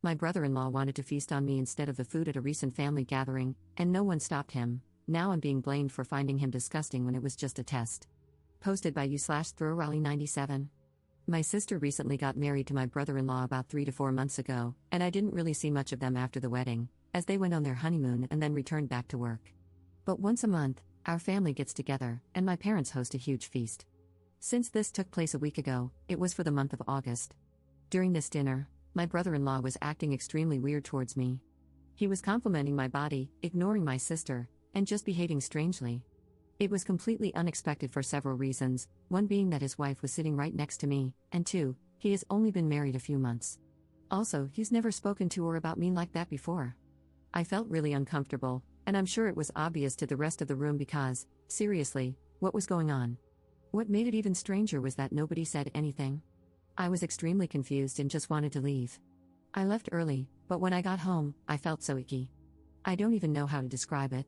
My brother-in-law wanted to feast on me instead of the food at a recent family gathering, and no one stopped him. Now I'm being blamed for finding him disgusting when it was just a test. Posted by u/throwrally97. My sister recently got married to my brother-in-law about 3 to 4 months ago, and I didn't really see much of them after the wedding, as they went on their honeymoon and then returned back to work. But once a month, our family gets together, and my parents host a huge feast. Since this took place a week ago, it was for the month of August. During this dinner, my brother-in-law was acting extremely weird towards me. He was complimenting my body, ignoring my sister, and just behaving strangely. It was completely unexpected for several reasons, one being that his wife was sitting right next to me, and two, he has only been married a few months. Also, he's never spoken to or about me like that before. I felt really uncomfortable, and I'm sure it was obvious to the rest of the room because, seriously, what was going on? What made it even stranger was that nobody said anything. I was extremely confused and just wanted to leave. I left early, but when I got home, I felt so icky. I don't even know how to describe it.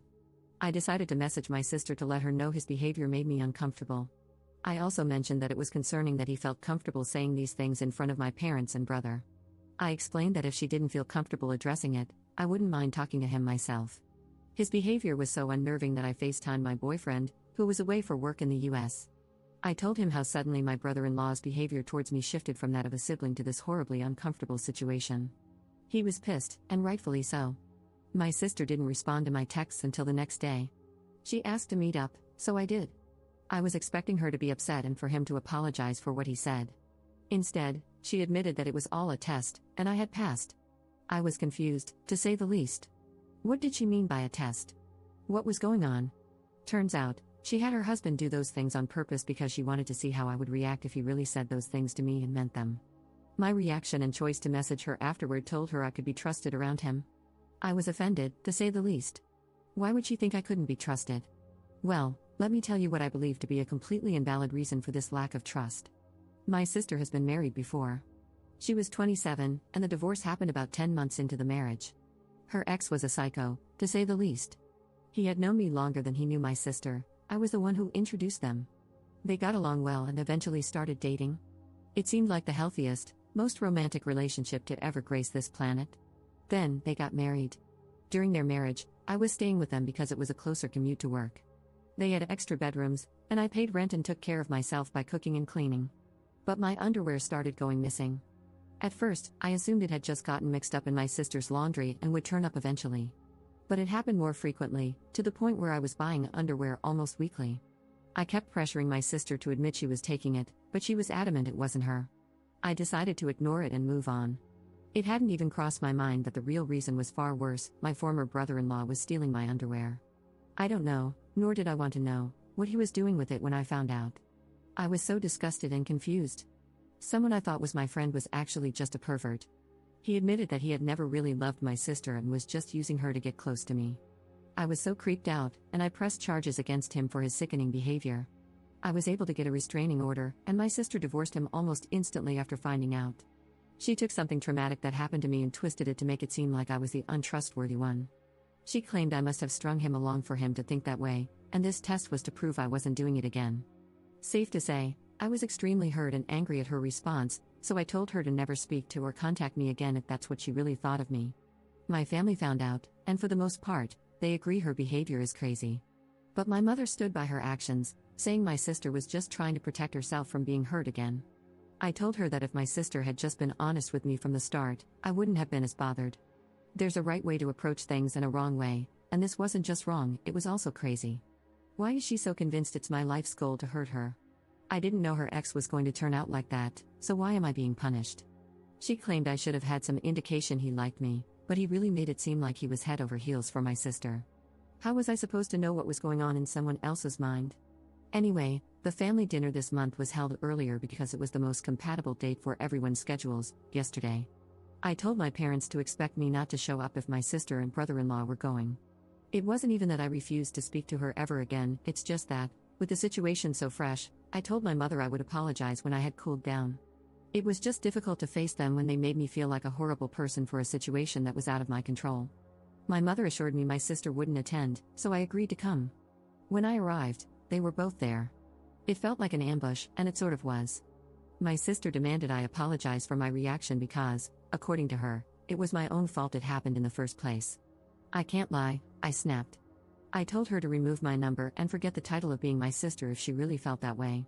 I decided to message my sister to let her know his behavior made me uncomfortable. I also mentioned that it was concerning that he felt comfortable saying these things in front of my parents and brother. I explained that if she didn't feel comfortable addressing it, I wouldn't mind talking to him myself. His behavior was so unnerving that I FaceTimed my boyfriend, who was away for work in the US. I told him how suddenly my brother-in-law's behavior towards me shifted from that of a sibling to this horribly uncomfortable situation. He was pissed, and rightfully so. My sister didn't respond to my texts until the next day. She asked to meet up, so I did. I was expecting her to be upset and for him to apologize for what he said. Instead, she admitted that it was all a test, and I had passed. I was confused, to say the least. What did she mean by a test? What was going on? Turns out, she had her husband do those things on purpose because she wanted to see how I would react if he really said those things to me and meant them. My reaction and choice to message her afterward told her I could be trusted around him. I was offended, to say the least. Why would she think I couldn't be trusted? Well, let me tell you what I believe to be a completely invalid reason for this lack of trust. My sister has been married before. She was 27, and the divorce happened about 10 months into the marriage. Her ex was a psycho, to say the least. He had known me longer than he knew my sister. I was the one who introduced them. They got along well and eventually started dating. It seemed like the healthiest, most romantic relationship to ever grace this planet. Then, they got married. During their marriage, I was staying with them because it was a closer commute to work. They had extra bedrooms, and I paid rent and took care of myself by cooking and cleaning. But my underwear started going missing. At first, I assumed it had just gotten mixed up in my sister's laundry and would turn up eventually. But it happened more frequently, to the point where I was buying underwear almost weekly. I kept pressuring my sister to admit she was taking it, but she was adamant it wasn't her. I decided to ignore it and move on. It hadn't even crossed my mind that the real reason was far worse. My former brother-in-law was stealing my underwear. I don't know, nor did I want to know, what he was doing with it when I found out. I was so disgusted and confused. Someone I thought was my friend was actually just a pervert. He admitted that he had never really loved my sister and was just using her to get close to me. I was so creeped out, and I pressed charges against him for his sickening behavior. I was able to get a restraining order, and my sister divorced him almost instantly after finding out. She took something traumatic that happened to me and twisted it to make it seem like I was the untrustworthy one. She claimed I must have strung him along for him to think that way, and this test was to prove I wasn't doing it again. Safe to say, I was extremely hurt and angry at her response, so I told her to never speak to or contact me again if that's what she really thought of me. My family found out, and for the most part, they agree her behavior is crazy. But my mother stood by her actions, saying my sister was just trying to protect herself from being hurt again. I told her that if my sister had just been honest with me from the start, I wouldn't have been as bothered. There's a right way to approach things and a wrong way, and this wasn't just wrong, it was also crazy. Why is she so convinced it's my life's goal to hurt her? I didn't know her ex was going to turn out like that, so why am I being punished? She claimed I should have had some indication he liked me, but he really made it seem like he was head over heels for my sister. How was I supposed to know what was going on in someone else's mind? Anyway, the family dinner this month was held earlier because it was the most compatible date for everyone's schedules, yesterday. I told my parents to expect me not to show up if my sister and brother-in-law were going. It wasn't even that I refused to speak to her ever again, it's just that, with the situation so fresh, I told my mother I would apologize when I had cooled down. It was just difficult to face them when they made me feel like a horrible person for a situation that was out of my control. My mother assured me my sister wouldn't attend, so I agreed to come. When I arrived, they were both there. It felt like an ambush, and it sort of was. My sister demanded I apologize for my reaction because, according to her, It was my own fault it happened in the first place. I can't lie, I snapped. I told her to remove my number and forget the title of being my sister if she really felt that way.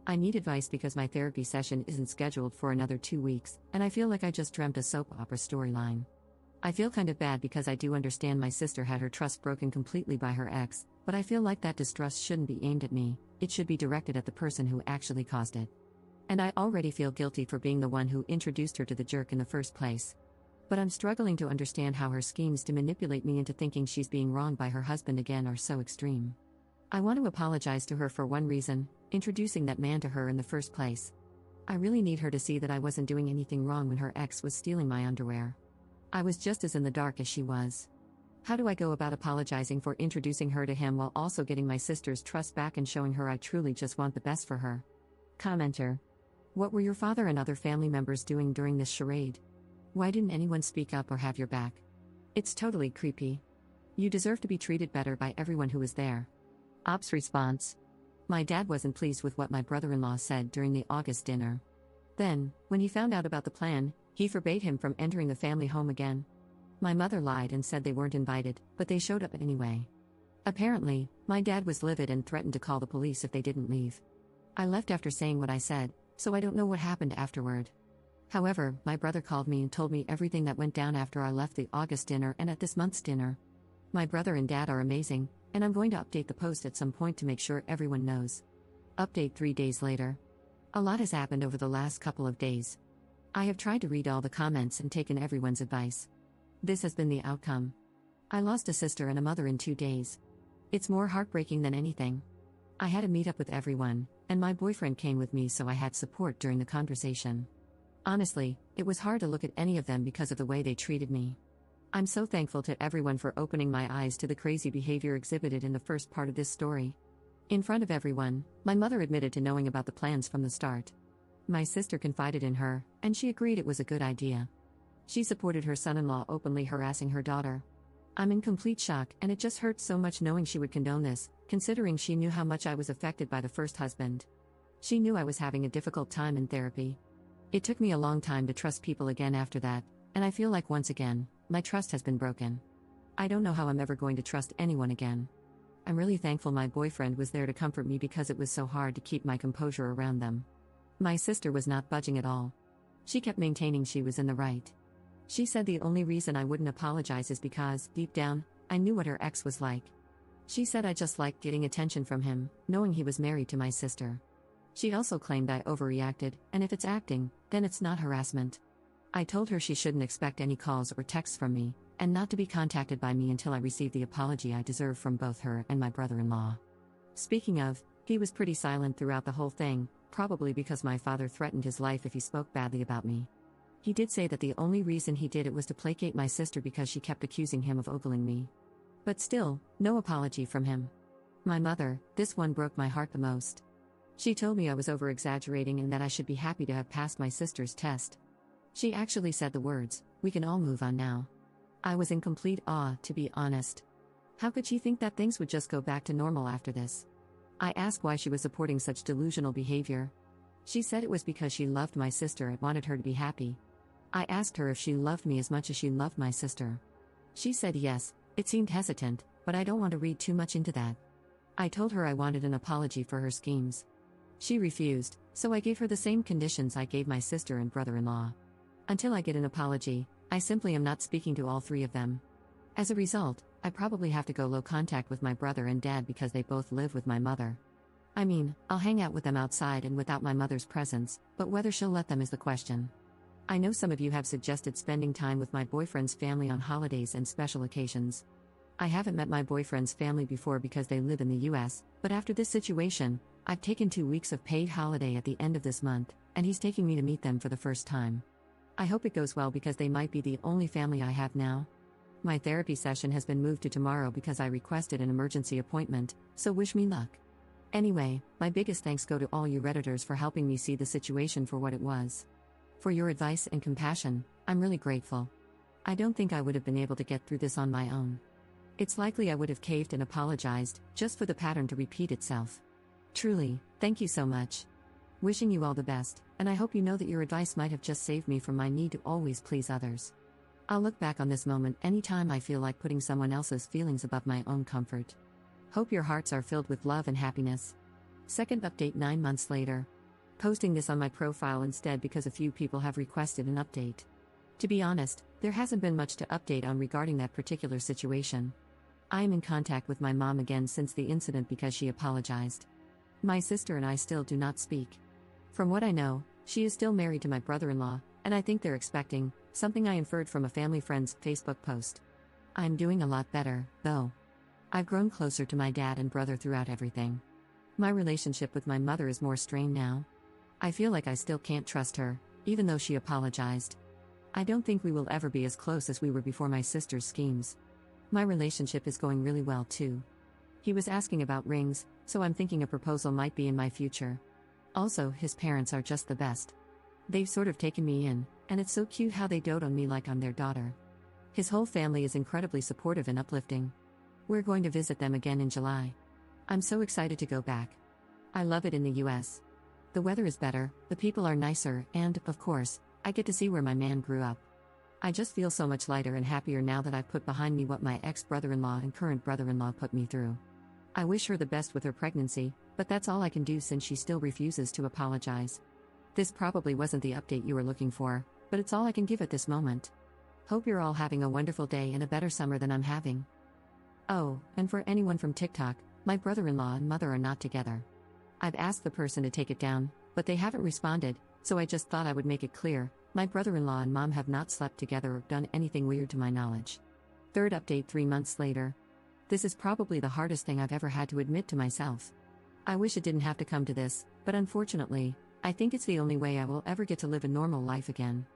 I need advice because my therapy session isn't scheduled for another 2 weeks, and I feel like I just dreamt a soap opera storyline. I feel kind of bad because I do understand my sister had her trust broken completely by her ex, but I feel like that distrust shouldn't be aimed at me, it should be directed at the person who actually caused it. And I already feel guilty for being the one who introduced her to the jerk in the first place. But I'm struggling to understand how her schemes to manipulate me into thinking she's being wronged by her husband again are so extreme. I want to apologize to her for one reason, introducing that man to her in the first place. I really need her to see that I wasn't doing anything wrong when her ex was stealing my underwear. I was just as in the dark as she was. How do I go about apologizing for introducing her to him while also getting my sister's trust back and showing her I truly just want the best for her? Commenter. What were your father and other family members doing during this charade? Why didn't anyone speak up or have your back? It's totally creepy. You deserve to be treated better by everyone who was there. Ops response. My dad wasn't pleased with what my brother-in-law said during the August dinner. Then, when he found out about the plan, he forbade him from entering the family home again. My mother lied and said they weren't invited, but they showed up anyway. Apparently, my dad was livid and threatened to call the police if they didn't leave. I left after saying what I said, so I don't know what happened afterward. However, my brother called me and told me everything that went down after I left the August dinner and at this month's dinner. My brother and dad are amazing, and I'm going to update the post at some point to make sure everyone knows. Update 3 days later. A lot has happened over the last couple of days. I have tried to read all the comments and taken everyone's advice. This has been the outcome. I lost a sister and a mother in 2 days. It's more heartbreaking than anything. I had a meetup with everyone, and my boyfriend came with me so I had support during the conversation. Honestly, it was hard to look at any of them because of the way they treated me. I'm so thankful to everyone for opening my eyes to the crazy behavior exhibited in the first part of this story. In front of everyone, my mother admitted to knowing about the plans from the start. My sister confided in her, and she agreed it was a good idea. She supported her son-in-law openly harassing her daughter. I'm in complete shock, and it just hurts so much knowing she would condone this, considering she knew how much I was affected by the first husband. She knew I was having a difficult time in therapy. It took me a long time to trust people again after that, and I feel like once again, my trust has been broken. I don't know how I'm ever going to trust anyone again. I'm really thankful my boyfriend was there to comfort me because it was so hard to keep my composure around them. My sister was not budging at all. She kept maintaining she was in the right. She said the only reason I wouldn't apologize is because, deep down, I knew what her ex was like. She said I just liked getting attention from him, knowing he was married to my sister. She also claimed I overreacted, and if it's acting, then it's not harassment. I told her she shouldn't expect any calls or texts from me, and not to be contacted by me until I received the apology I deserve from both her and my brother-in-law. Speaking of, he was pretty silent throughout the whole thing, probably because my father threatened his life if he spoke badly about me. He did say that the only reason he did it was to placate my sister because she kept accusing him of ogling me. But still, no apology from him. My mother, this one broke my heart the most. She told me I was over-exaggerating and that I should be happy to have passed my sister's test. She actually said the words, "We can all move on now." I was in complete awe, to be honest. How could she think that things would just go back to normal after this? I asked why she was supporting such delusional behavior. She said it was because she loved my sister and wanted her to be happy. I asked her if she loved me as much as she loved my sister. She said yes. It seemed hesitant, but I don't want to read too much into that. I told her I wanted an apology for her schemes. She refused, so I gave her the same conditions I gave my sister and brother-in-law. Until I get an apology, I simply am not speaking to all 3 of them. As a result, I probably have to go low contact with my brother and dad because they both live with my mother. I mean, I'll hang out with them outside and without my mother's presence, but whether she'll let them is the question. I know some of you have suggested spending time with my boyfriend's family on holidays and special occasions. I haven't met my boyfriend's family before because they live in the US, but after this situation, I've taken 2 weeks of paid holiday at the end of this month, and he's taking me to meet them for the first time. I hope it goes well because they might be the only family I have now. My therapy session has been moved to tomorrow because I requested an emergency appointment, so wish me luck. Anyway, my biggest thanks go to all you Redditors for helping me see the situation for what it was. For your advice and compassion, I'm really grateful. I don't think I would have been able to get through this on my own. It's likely I would have caved and apologized, just for the pattern to repeat itself. Truly, thank you so much. Wishing you all the best, and I hope you know that your advice might have just saved me from my need to always please others. I'll look back on this moment anytime I feel like putting someone else's feelings above my own comfort. Hope your hearts are filled with love and happiness. Second update 9 months later. Posting this on my profile instead because a few people have requested an update. To be honest, there hasn't been much to update on regarding that particular situation. I am in contact with my mom again since the incident because she apologized. My sister and I still do not speak. From what I know, she is still married to my brother-in-law, and I think they're expecting, something I inferred from a family friend's Facebook post. I'm doing a lot better, though. I've grown closer to my dad and brother throughout everything. My relationship with my mother is more strained now. I feel like I still can't trust her, even though she apologized. I don't think we will ever be as close as we were before my sister's schemes. My relationship is going really well too. He was asking about rings, so I'm thinking a proposal might be in my future. Also, his parents are just the best. They've sort of taken me in, and it's so cute how they dote on me like I'm their daughter. His whole family is incredibly supportive and uplifting. We're going to visit them again in July. I'm so excited to go back. I love it in the US. The weather is better, the people are nicer, and, of course, I get to see where my man grew up. I just feel so much lighter and happier now that I've put behind me what my ex-brother-in-law and current brother-in-law put me through. I wish her the best with her pregnancy, but that's all I can do since she still refuses to apologize. This probably wasn't the update you were looking for, but it's all I can give at this moment. Hope you're all having a wonderful day and a better summer than I'm having. Oh, and for anyone from TikTok, my brother-in-law and mother are not together. I've asked the person to take it down, but they haven't responded, so I just thought I would make it clear, my brother-in-law and mom have not slept together or done anything weird to my knowledge. Third update 3 months later. This is probably the hardest thing I've ever had to admit to myself. I wish it didn't have to come to this, but unfortunately, I think it's the only way I will ever get to live a normal life again.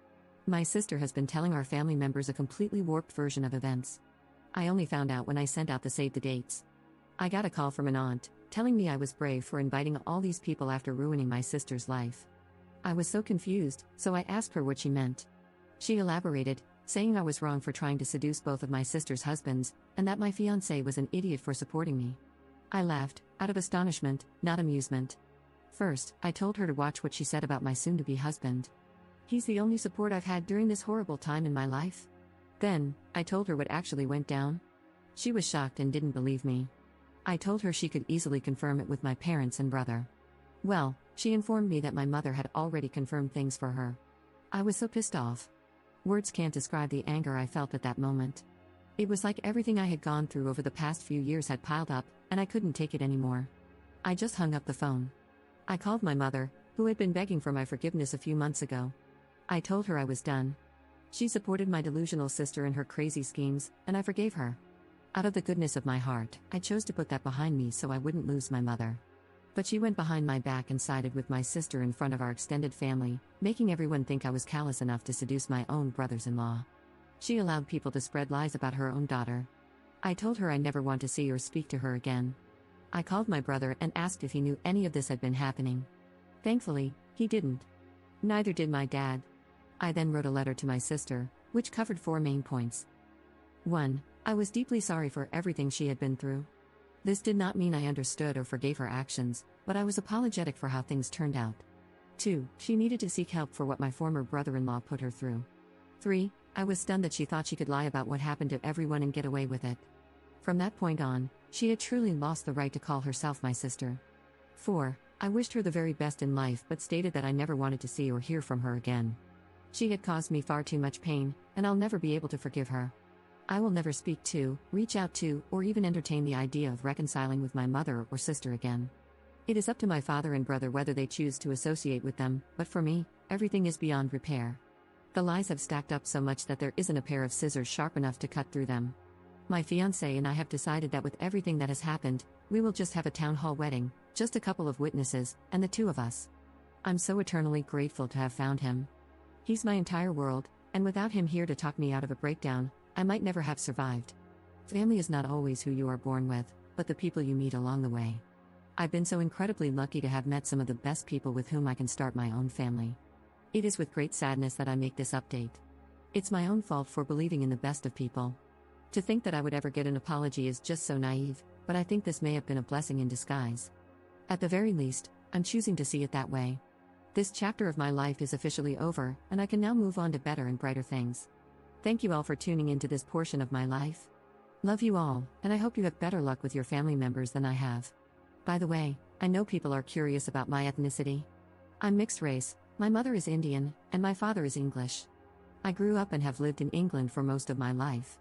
My sister has been telling our family members a completely warped version of events. I only found out when I sent out the save the dates. I got a call from an aunt, telling me I was brave for inviting all these people after ruining my sister's life. I was so confused, so I asked her what she meant. She elaborated, saying I was wrong for trying to seduce both of my sister's husbands, and that my fiancé was an idiot for supporting me. I laughed, out of astonishment, not amusement. First, I told her to watch what she said about my soon-to-be husband. He's the only support I've had during this horrible time in my life. Then, I told her what actually went down. She was shocked and didn't believe me. I told her she could easily confirm it with my parents and brother. Well, she informed me that my mother had already confirmed things for her. I was so pissed off. Words can't describe the anger I felt at that moment. It was like everything I had gone through over the past few years had piled up, and I couldn't take it anymore. I just hung up the phone. I called my mother, who had been begging for my forgiveness a few months ago. I told her I was done. She supported my delusional sister in her crazy schemes, and I forgave her. Out of the goodness of my heart, I chose to put that behind me so I wouldn't lose my mother. But she went behind my back and sided with my sister in front of our extended family, making everyone think I was callous enough to seduce my own brothers-in-law. She allowed people to spread lies about her own daughter. I told her I never want to see or speak to her again. I called my brother and asked if he knew any of this had been happening. Thankfully, he didn't. Neither did my dad. I then wrote a letter to my sister, which covered 4 main points. 1. I was deeply sorry for everything she had been through. This did not mean I understood or forgave her actions, but I was apologetic for how things turned out. 2. She needed to seek help for what my former brother-in-law put her through. 3. I was stunned that she thought she could lie about what happened to everyone and get away with it. From that point on, she had truly lost the right to call herself my sister. 4. I wished her the very best in life but stated that I never wanted to see or hear from her again. She had caused me far too much pain, and I'll never be able to forgive her. I will never speak to, reach out to, or even entertain the idea of reconciling with my mother or sister again. It is up to my father and brother whether they choose to associate with them, but for me, everything is beyond repair. The lies have stacked up so much that there isn't a pair of scissors sharp enough to cut through them. My fiancé and I have decided that with everything that has happened, we will just have a town hall wedding, just a couple of witnesses, and the 2 of us. I'm so eternally grateful to have found him. He's my entire world, and without him here to talk me out of a breakdown, I might never have survived. Family is not always who you are born with, but the people you meet along the way. I've been so incredibly lucky to have met some of the best people with whom I can start my own family. It is with great sadness that I make this update. It's my own fault for believing in the best of people. To think that I would ever get an apology is just so naive, but I think this may have been a blessing in disguise. At the very least, I'm choosing to see it that way. This chapter of my life is officially over, and I can now move on to better and brighter things. Thank you all for tuning into this portion of my life. Love you all, and I hope you have better luck with your family members than I have. By the way, I know people are curious about my ethnicity. I'm mixed race, my mother is Indian, and my father is English. I grew up and have lived in England for most of my life.